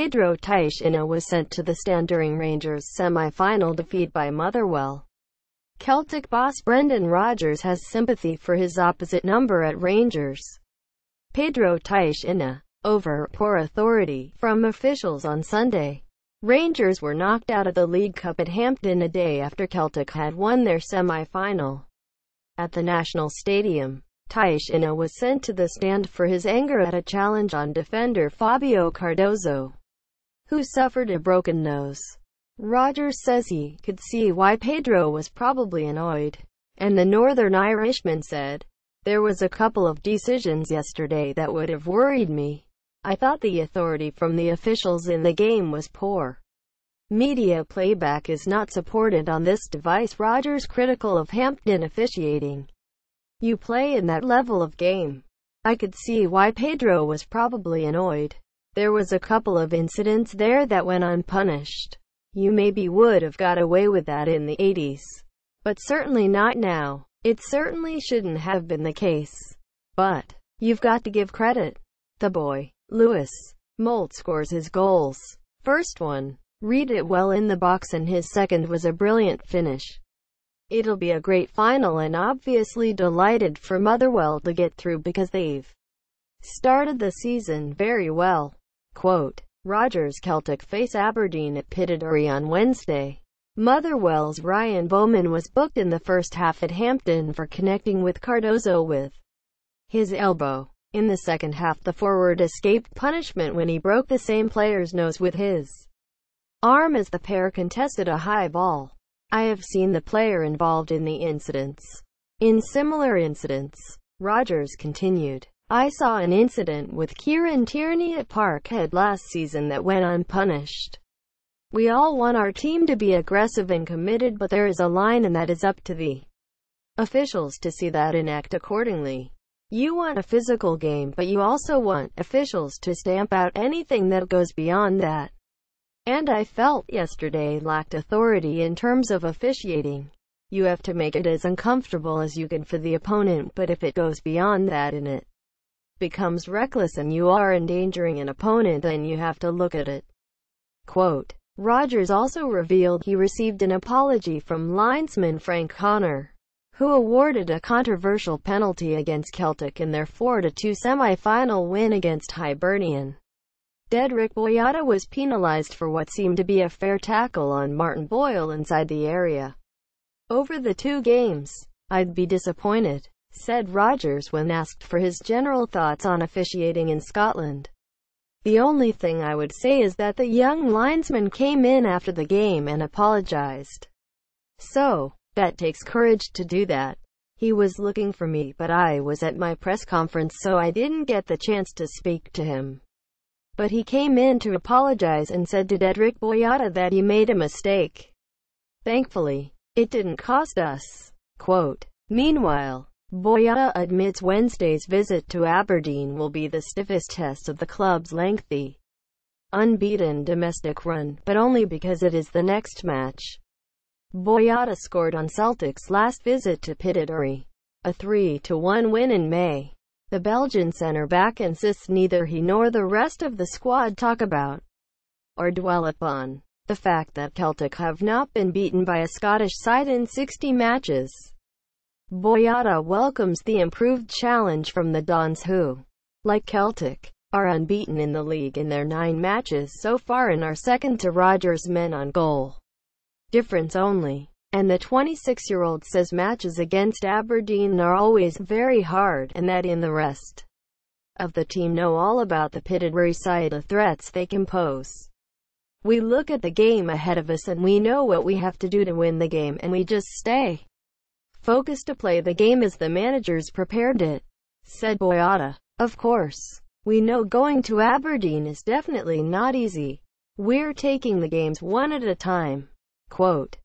Pedro Caixinha was sent to the stand during Rangers' semi-final defeat by Motherwell. Celtic boss Brendan Rodgers has sympathy for his opposite number at Rangers, Pedro Caixinha, over poor authority from officials on Sunday. Rangers were knocked out of the League Cup at Hampden a day after Celtic had won their semi-final. At the National Stadium, Caixinha was sent to the stand for his anger at a challenge on defender Fabio Cardozo, who suffered a broken nose. Rodgers says he could see why Pedro was probably annoyed, and the Northern Irishman said, "There was a couple of decisions yesterday that would have worried me. I thought the authority from the officials in the game was poor." Media playback is not supported on this device. Rodgers critical of Hampden officiating. "You play in that level of game. I could see why Pedro was probably annoyed. There was a couple of incidents there that went unpunished. You maybe would have got away with that in the 80s. But certainly not now. It certainly shouldn't have been the case. But you've got to give credit. The boy, Lewis Moult, scores his goals. First one, read it well in the box, and his second was a brilliant finish. It'll be a great final, and obviously delighted for Motherwell to get through because they've started the season very well." Quote, Rodgers. Celtic face Aberdeen at Pittodrie on Wednesday. Motherwell's Ryan Bowman was booked in the first half at Hampden for connecting with Cardozo with his elbow. In the second half, the forward escaped punishment when he broke the same player's nose with his arm as the pair contested a high ball. "I have seen the player involved in the incidents. In similar incidents," Rodgers continued. "I saw an incident with Kieran Tierney at Parkhead last season that went unpunished. We all want our team to be aggressive and committed, but there is a line, and that is up to the officials to see that and act accordingly. You want a physical game, but you also want officials to stamp out anything that goes beyond that. And I felt yesterday lacked authority in terms of officiating. You have to make it as uncomfortable as you can for the opponent, but if it goes beyond that and it becomes reckless and you are endangering an opponent, then you have to look at it." Quote, Rodgers also revealed he received an apology from linesman Frank Connor, who awarded a controversial penalty against Celtic in their 4-2 semi-final win against Hibernian. Dedryck Boyata was penalised for what seemed to be a fair tackle on Martin Boyle inside the area. "Over the two games, I'd be disappointed," said Rodgers when asked for his general thoughts on officiating in Scotland. "The only thing I would say is that the young linesman came in after the game and apologised. So, that takes courage to do that. He was looking for me, but I was at my press conference, so I didn't get the chance to speak to him. But he came in to apologise and said to Dedryck Boyata that he made a mistake. Thankfully, it didn't cost us." Quote, meanwhile, Boyata admits Wednesday's visit to Aberdeen will be the stiffest test of the club's lengthy, unbeaten domestic run, but only because it is the next match. Boyata scored on Celtic's last visit to Pittodrie, a 3-1 win in May. The Belgian centre-back insists neither he nor the rest of the squad talk about or dwell upon the fact that Celtic have not been beaten by a Scottish side in 60 matches. Boyata welcomes the improved challenge from the Dons, who, like Celtic, are unbeaten in the league in their 9 matches so far and are second to Rodgers' men on goal difference only. And the 26-year-old says matches against Aberdeen are always very hard, and that in the rest of the team know all about the Pittodrie side, the threats they can pose. "We look at the game ahead of us and we know what we have to do to win the game, and we just stay focused to play the game as the managers prepared it," said Boyata. "Of course, we know going to Aberdeen is definitely not easy. We're taking the games one at a time." Quote,